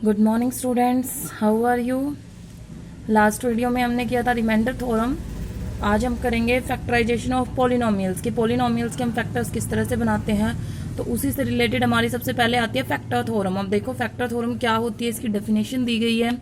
Good morning students, how are you. Last video में हमने किया था रिमाइंडर थ्योरम। आज हम करेंगे फैक्टराइजेशन ऑफ पॉलिनोमियल्स कि पॉलिनोमियल्स के हम फैक्टर्स किस तरह से बनाते हैं। तो उसी से रिलेटेड हमारी सबसे पहले आती है फैक्टर थ्योरम। अब देखो फैक्टर थ्योरम क्या होती है, इसकी डेफिनेशन दी गई है,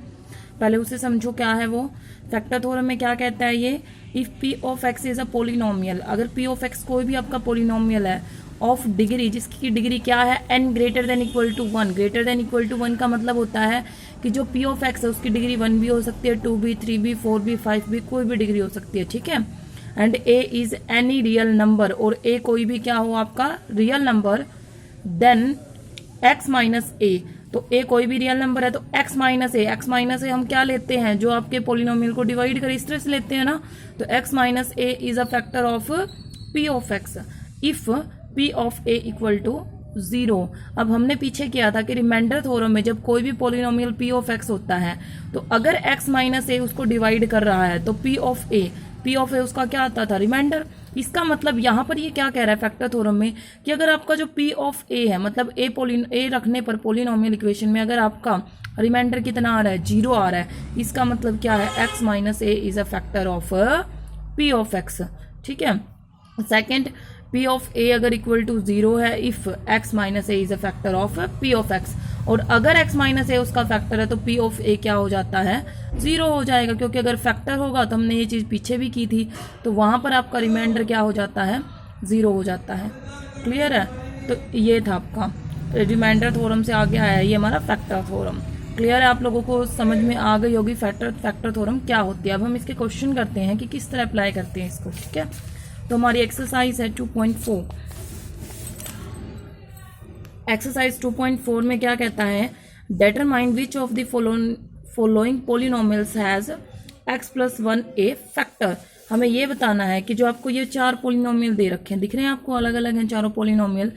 पहले उसे समझो क्या है वो। फैक्टर थ्योरम में क्या कहता है ये, if P of x is a polynomial, अगर पी ऑफ एक्स कोई भी आपका पोलिनोमियल है ऑफ डिग्री, जिसकी डिग्री क्या है n greater than equal to 1। Greater than equal to 1 का मतलब होता है कि जो p ऑफ x है उसकी डिग्री 1 भी हो सकती है, 2 भी, 3 भी, 4 भी, 5 भी, कोई भी डिग्री हो सकती है, ठीक है। And a is any real number, और a कोई भी क्या हो आपका real number, then x minus a, तो a कोई भी रियल नंबर है तो x माइनस a हम क्या लेते हैं, जो आपके पोलिनोमियल को डिवाइड कर इस तरह से लेते हैं ना, तो x minus a is a factor of p of x if p of a equal to 0। अब हमने पीछे किया था कि रिमाइंडर थ्योरम में जब कोई भी पोलिनोमियल p ऑफ x होता है तो अगर x माइनस a उसको डिवाइड कर रहा है तो p ऑफ a उसका क्या आता था, रिमाइंडर। इसका मतलब यहाँ पर ये क्या कह रहा है फैक्टर थ्योरम में कि अगर आपका जो p ऑफ a है, मतलब a रखने पर पोलिनोमियल इक्वेशन में अगर आपका रिमाइंडर कितना आ रहा है, 0 आ रहा है, इसका मतलब क्या है, x minus a is a factor of p of x, ठीक है। सेकेंड, p ऑफ a अगर इक्वल टू 0 है if x minus a is a factor of p of x, और अगर x माइनस a उसका फैक्टर है तो p of a क्या हो जाता है, 0 हो जाएगा, क्योंकि अगर फैक्टर होगा तो हमने ये चीज़ पीछे भी की थी, तो वहाँ पर आपका रिमाइंडर क्या हो जाता है, 0 हो जाता है। क्लियर है, तो ये था आपका रिमाइंडर थ्योरम से आगे आया है ये हमारा फैक्टर थ्योरम। क्लियर है, आप लोगों को समझ में आ गई होगी फैक्टर थ्योरम क्या होती है। अब हम इसके क्वेश्चन करते हैं कि किस तरह अप्लाई करते हैं इसको, ठीक है। तो हमारी एक्सरसाइज है 2.4। एक्सरसाइज 2.4 में क्या कहता है, determine which of the following polynomials has x plus 1 A factor. हमें ये बताना है कि जो आपको ये 4 पोलिनोमियल दे रखे हैं, दिख रहे हैं आपको, अलग अलग हैं चारों पोलिनोमियल,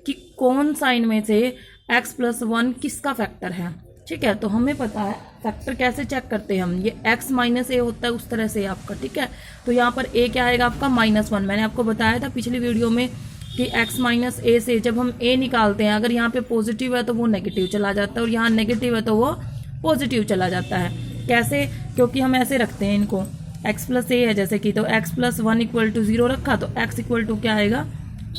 कि कौन सा इनमें से x प्लस 1 किसका फैक्टर है, ठीक है। तो हमें पता है फैक्टर कैसे चेक करते हैं हम, ये x माइनस ए होता है उस तरह से आपका, ठीक है। तो यहाँ पर a क्या आएगा आपका -1। मैंने आपको बताया था पिछली वीडियो में कि x माइनस ए से जब हम a निकालते हैं, अगर यहाँ पे पॉजिटिव है तो वो नेगेटिव चला जाता है, और यहाँ नेगेटिव है तो वो पॉजिटिव चला जाता है। कैसे, क्योंकि हम ऐसे रखते हैं इनको, x प्लस ए है जैसे कि, तो x प्लस 1 इक्वल टू 0 रखा, तो x इक्वल टू क्या आएगा,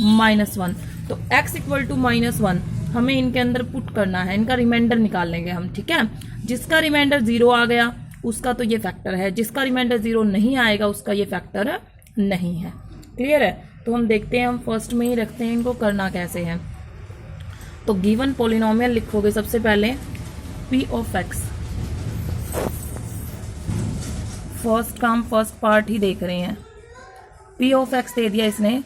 -1। तो x इक्वल टू -1 हमें इनके अंदर पुट करना है, इनका रिमाइंडर निकाल लेंगे हम, ठीक है। जिसका रिमाइंडर 0 आ गया उसका तो ये फैक्टर है, जिसका रिमाइंडर 0 नहीं आएगा उसका ये फैक्टर नहीं है। क्लियर है, तो हम देखते हैं, हम फर्स्ट में ही रखते हैं इनको, करना कैसे है। तो गिवन पोलिनोमियल लिखोगे सबसे पहले p ऑफ x, फर्स्ट काम फर्स्ट पार्ट ही देख रहे हैं। p ऑफ x दे दिया इसने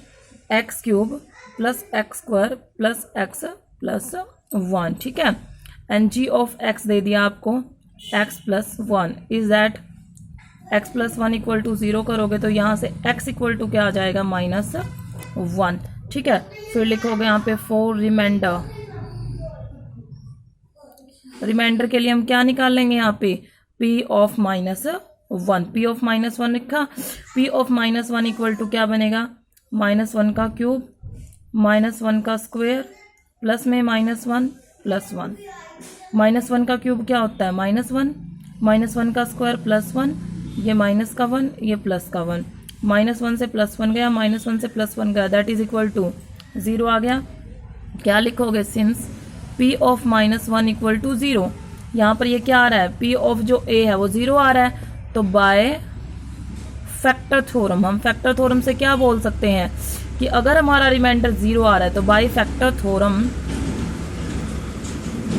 x cube plus X square plus x plus 1, ठीक है। एंड g ऑफ x दे दिया आपको x plus 1, is that x plus 1 equal to 0 करोगे तो यहाँ से x इक्वल टू क्या आ जाएगा, -1, ठीक है। फिर लिखोगे यहाँ पे फॉर रिमाइंडर, रिमाइंडर के लिए हम क्या निकाल लेंगे यहाँ पे, p ऑफ -1, p ऑफ -1 लिखा, p ऑफ -1 इक्वल टू क्या बनेगा, -1 का क्यूब -1 का स्क्वायर प्लस में -1 प्लस 1। -1 का क्यूब क्या होता है, -1 का स्क्वायर प्लस 1, ये माइनस का 1, ये प्लस का 1, -1 से +1 गया, -1 से +1 गया, दैट इज इक्वल टू 0 आ गया। क्या लिखोगे, since p of -1 equal to 0, यहाँ पर ये क्या आ रहा है, p ऑफ जो a है वो 0 आ रहा है, तो बाय फैक्टर थ्योरम, हम फैक्टर थ्योरम से क्या बोल सकते हैं कि अगर हमारा रिमाइंडर 0 आ रहा है तो by factor theorem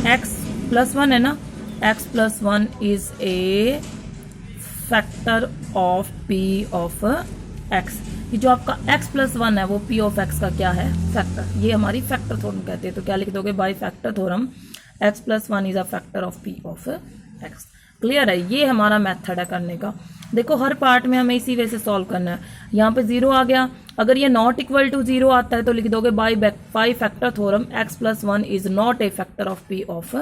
x plus 1 है ना, x plus 1 is a factor of p of x। ये जो आपका x प्लस 1 है वो p ऑफ x का क्या है, फैक्टर, ये हमारी फैक्टर थ्योरम कहते हैं। तो क्या लिख दोगे, by factor theorem x plus 1 is a factor of p of x। Clear है, ये हमारा मेथड है करने का। देखो हर पार्ट में हमें इसी वे से सॉल्व करना है। यहाँ पे 0 आ गया, अगर ये नॉट इक्वल टू 0 आता है तो लिख दोगे by factor theorem x plus 1 is not a factor of p of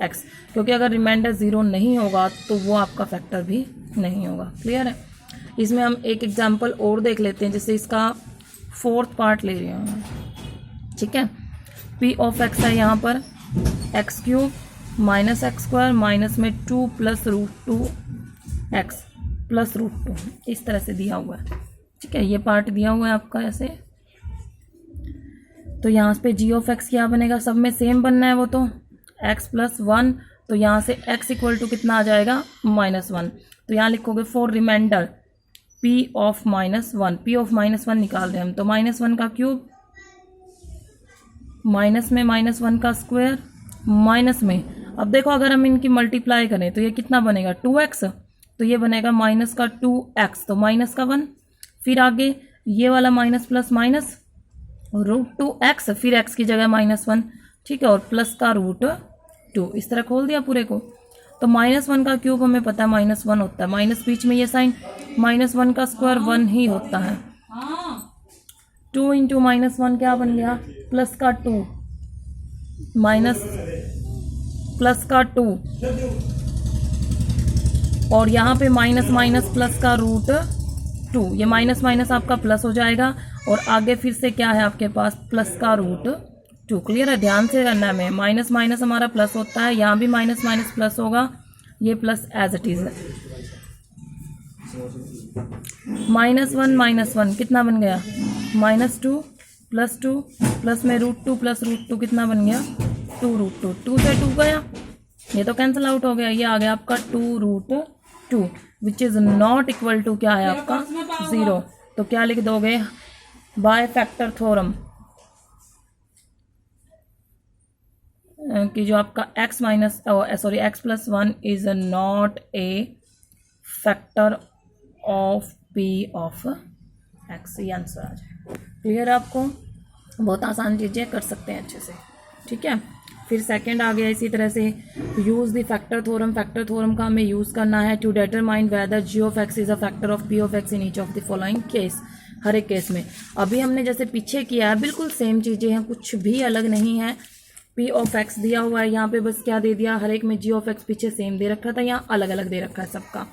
x, क्योंकि अगर रिमाइंडर 0 नहीं होगा तो वो आपका फैक्टर भी नहीं होगा। क्लियर है, इसमें हम एक एग्जाम्पल और देख लेते हैं, जैसे इसका 4th पार्ट ले रहे हैं, ठीक है। p ऑफ x है यहाँ पर x cube minus X square minus में 2 plus root 2 X plus root 2, इस तरह से दिया हुआ है। ठीक है, ये पार्ट दिया हुआ है आपका ऐसे। तो यहाँ पे जी ऑफ एक्स क्या बनेगा, सब में सेम बनना है वो, तो एक्स प्लस 1, तो यहाँ से x इक्वल टू कितना आ जाएगा -1। तो यहाँ लिखोगे for remainder p of -1, p of -1 निकाल रहे हैं हम, तो -1 का क्यूब माइनस में -1 का स्क्वायर माइनस में, अब देखो अगर हम इनकी मल्टीप्लाई करें तो ये कितना बनेगा 2x, तो ये बनेगा माइनस का 2x, तो माइनस का 1, फिर आगे ये वाला माइनस प्लस माइनस √2x, फिर x की जगह -1, ठीक है, और प्लस का √2, इस तरह खोल दिया पूरे को। तो -1 का क्यूब हमें पता है -1 होता है, माइनस बीच में ये साइन, -1 का स्क्वायर 1 ही होता है। 2 इंटू -1 क्या बन गया, प्लस का 2 माइनस प्लस का 2, और यहाँ पे माइनस माइनस प्लस का √2, ये माइनस माइनस आपका प्लस हो जाएगा, और आगे फिर से क्या है आपके पास प्लस का √2। क्लियर है, ध्यान से करना है, माइनस माइनस हमारा प्लस होता है, यहाँ भी माइनस माइनस प्लस होगा, ये प्लस एज इट इज है। -1 कितना बन गया -2 प्लस 2 प्लस में √2 प्लस √2 कितना बन गया 2√2, 2 से 2 गया, ये तो कैंसिल आउट हो गया, ये आ गया आपका 2√2 which is not equal to क्या है आपका 0। तो क्या लिख दोगे, बाय फैक्टर थ्योरम कि जो आपका x plus 1 is not a factor of p of x, ये आंसर आ जाए। क्लियर है आपको, बहुत आसान चीज़ें कर सकते हैं अच्छे से। ठीक है, फिर सेकंड आ गया इसी तरह से, use the factor theorem. Factor theorem का हमें यूज़ करना है to determine whether g of x is a factor of p of x in each of the following case, हर एक केस में। अभी हमने जैसे पीछे किया है बिल्कुल सेम चीज़ें हैं, कुछ भी अलग नहीं है। p ऑफ x दिया हुआ है, यहाँ पे बस क्या दे दिया, हर एक में g ऑफ x पीछे सेम दे रखा था, यहाँ अलग अलग दे रखा है सबका।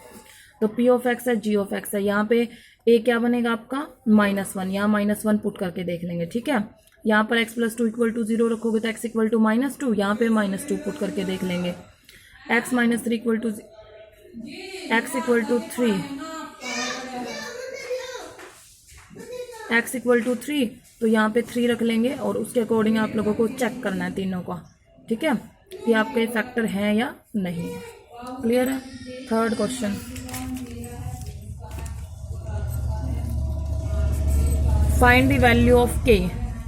तो p ऑफ x है, g ऑफ x है, यहाँ पे a क्या बनेगा आपका -1, यहाँ -1 पुट करके देख लेंगे। ठीक है, यहाँ पर x प्लस 2 इक्वल टू 0 रखोगे तो x इक्वल टू -2, यहाँ पे -2 पुट करके देख लेंगे। x minus 3 equal to x equal to 3, x equal to 3, तो यहाँ पे 3 रख लेंगे, और उसके अकॉर्डिंग आप लोगों को चेक करना है तीनों का। ठीक है, कि आपके फैक्टर हैं या नहीं है। क्लियर है। Third question, find the value of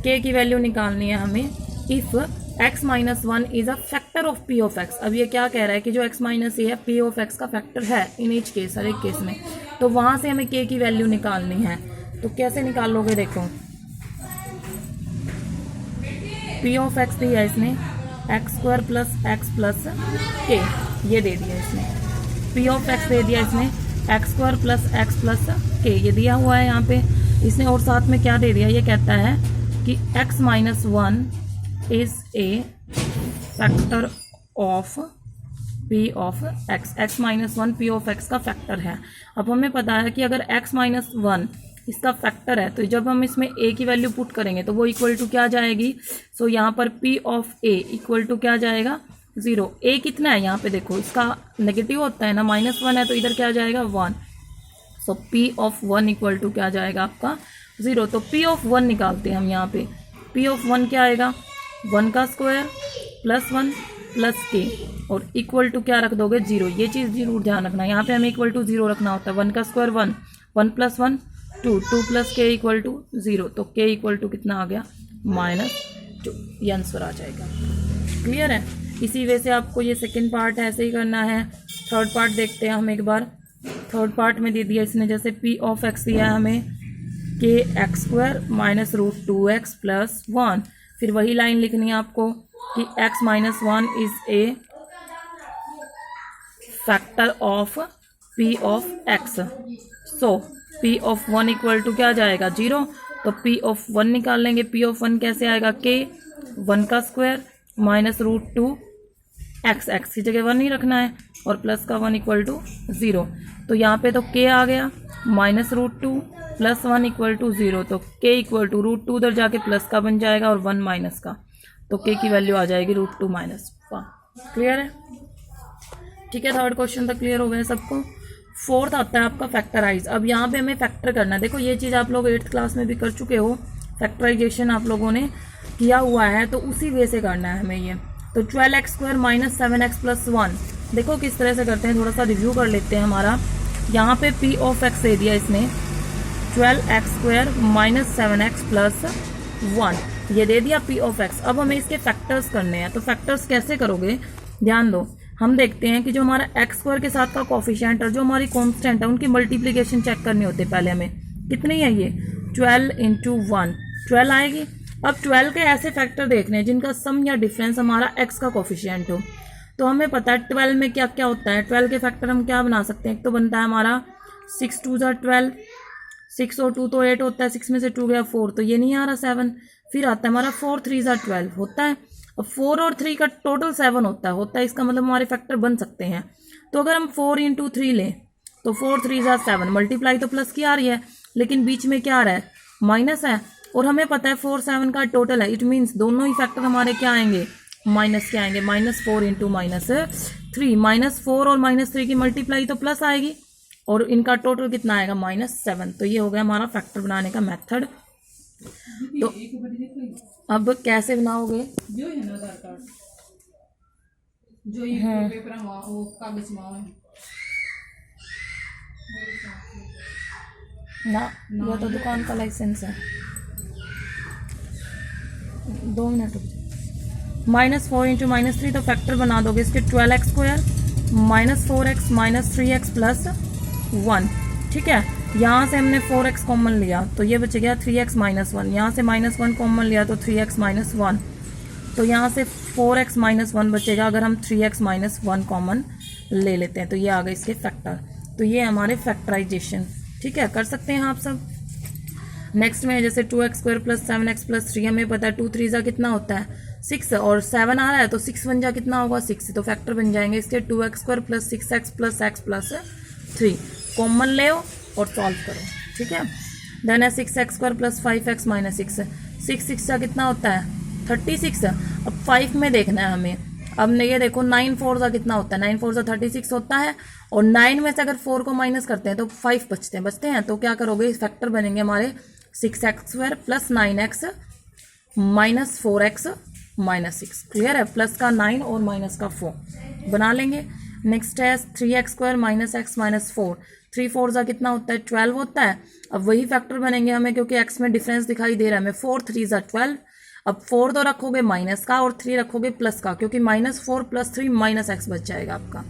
k की वैल्यू निकालनी है हमें if x minus 1 is a factor of p of x। अब ये क्या कह रहा है कि जो x माइनस a है p ऑफ x का फैक्टर है इन ईच केस, हर एक केस में, तो वहां से हमें k की वैल्यू निकालनी है। तो कैसे निकालोगे, देखो p ऑफ x दिया है इसने x² plus x plus k, ये दे दिया इसने। p ऑफ x दे दिया इसने x² plus x plus k, ये दिया हुआ है यहाँ पे इसने, और साथ में क्या दे दिया, ये कहता है कि x minus 1 is a factor of p of x, x minus 1 p of x का फैक्टर है। अब हमें पता है कि अगर x माइनस 1 इसका फैक्टर है, तो जब हम इसमें a की वैल्यू पुट करेंगे तो वो इक्वल टू क्या जाएगी, सो यहाँ पर p of a equal to क्या जाएगा 0। a कितना है यहाँ पे देखो, इसका नेगेटिव होता है ना, -1 है, तो इधर क्या जाएगा 1, सो p ऑफ 1 इक्वल टू क्या जाएगा आपका 0। तो p ऑफ 1 निकालते हैं हम यहाँ पे, p ऑफ 1 क्या आएगा 1 का स्क्वायर प्लस 1 प्लस k, और इक्वल टू क्या रख दोगे 0। ये चीज़ जरूर ध्यान रखना, यहाँ पे हमें इक्वल टू 0 रखना होता है। 1 का square 1, 1 plus 1 2, 2 plus k equal to 0, तो k इक्वल टू कितना आ गया -2, ये आंसर आ जाएगा। क्लियर है। इसी वजह से आपको ये सेकंड पार्ट ऐसे ही करना है। थर्ड पार्ट देखते हैं हम एक बार। थर्ड पार्ट में दे दिया इसने, जैसे p ऑफ x दिया है हमें kx² माइनस √2x प्लस 1, फिर वही लाइन लिखनी है आपको कि x minus 1 is a factor of p of x। So p of 1 equal to क्या जाएगा 0, तो p ऑफ 1 निकाल लेंगे। p ऑफ 1 कैसे आएगा, k 1 का स्क्वायर माइनस √2x, x की जगह 1 ही रखना है, और प्लस का 1 इक्वल टू 0। तो यहाँ पे तो k आ गया -√2 प्लस 1 इक्वल टू 0, तो k इक्वल टू √2 उधर जाके प्लस का बन जाएगा और 1 माइनस का, तो k की वैल्यू आ जाएगी √2 - 1। क्लियर है? ठीक है, थर्ड क्वेश्चन तक क्लियर हो गया सबको। फोर्थ आता है आपका फैक्टराइज। अब यहाँ पे हमें फैक्टर करना है। देखो ये चीज़ आप लोग 8th क्लास में भी कर चुके हो, फैक्टराइजेशन आप लोगों ने किया हुआ है, तो उसी वे से करना है हमें ये। तो 12x² माइनस 7x प्लस 1, देखो किस तरह से करते हैं, थोड़ा सा रिव्यू कर लेते हैं। हमारा यहाँ पे p ऑफ x दे दिया इसने, 12x² माइनस 7x प्लस 1 ये दे दिया p ऑफ x। अब हमें इसके फैक्टर्स करने हैं। तो फैक्टर्स कैसे करोगे, ध्यान दो। हम देखते हैं कि जो हमारा x² के साथ का कोफिशिएंट और जो हमारी कांस्टेंट है उनकी मल्टीप्लिकेशन चेक करनी होती है। पहले हमें कितनी है ये, 12 × 1 12 आएगी। अब 12 के ऐसे फैक्टर देखने हैं जिनका सम या डिफरेंस हमारा x का कोफिशिएंट हो। तो हमें पता है 12 में क्या क्या होता है। 12 के फैक्टर हम क्या बना सकते हैं, एक तो बनता है हमारा 6 × 2 = 12, 6 और 2 तो 8 होता है, 6 में से 2 गया 4, तो ये नहीं आ रहा 7। फिर आता है हमारा 4 × 3 = 12 होता है। अब 4 और 3 का टोटल 7 होता है, इसका मतलब हमारे फैक्टर बन सकते हैं। तो अगर हम 4 × 3 लें तो 4 × 3 = 7, मल्टीप्लाई तो प्लस की आ रही है, लेकिन बीच में क्या आ रहा है, माइनस है। और हमें पता है 4 7 का टोटल है, इट मीन्स दोनों ही फैक्टर हमारे क्या आएंगे, माइनस के आएंगे। -4 × -3, -4 और -3 की मल्टीप्लाई तो प्लस आएगी, और इनका टोटल कितना आएगा, -7। तो ये हो गया हमारा फैक्टर बनाने का मेथड। तो अब कैसे बनाओगे, जो है ना आधार कार्ड, जो ये पेपर वो कागज में ना, ये तो दुकान का लाइसेंस है। 2 मिनट। -4 × -3 तो फैक्टर बना दोगे इसके 12x² -4x -3x प्लस 1। ठीक है, यहाँ से हमने 4x कॉमन लिया तो ये बच गया 3x - 1, यहाँ से -1 कॉमन लिया तो 3x - 1, तो यहाँ से 4x - 1 बचेगा अगर हम 3x - 1 कॉमन ले लेते हैं। तो ये आ गए इसके फैक्टर। तो ये हमारे फैक्टराइजेशन, ठीक है, कर सकते हैं आप सब। नेक्स्ट में जैसे 2x² + 7x + 3, हमें पता है 2 3 जा कितना होता है 6, और 7 आ रहा है तो 6 1 जा कितना होगा 6, तो फैक्टर बन जाएंगे इसके 2x² + 6x + x + 3। कॉमन ले और सॉल्व करो, ठीक है। देन है 6x² + 5x - 6, 6 6 जा कितना होता है 36। अब 5 में देखना है हमें। अब ये देखो 9 4 जा कितना होता है, 9 4 जा 36 होता है, और 9 में से अगर 4 को माइनस करते हैं तो 5 बचते हैं। तो क्या करोगे, इस फैक्टर बनेंगे हमारे 6x² + 9x - 4x - 6। क्लियर है, प्लस का 9 और माइनस का 4 बना लेंगे। नेक्स्ट है 3x² - x - 4, 3 4 जा कितना होता है 12 होता है। अब वही फैक्टर बनेंगे हमें, क्योंकि x में डिफरेंस दिखाई दे रहा है हमें, 4 3 जा 12। अब 4 तो रखोगे माइनस का और 3 रखोगे प्लस का, क्योंकि -4 + 3 -x बच जाएगा आपका।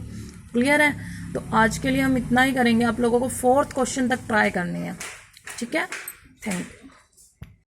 क्लियर है, तो आज के लिए हम इतना ही करेंगे। आप लोगों को 4th क्वेश्चन तक ट्राई करनी है, ठीक है। Thank you.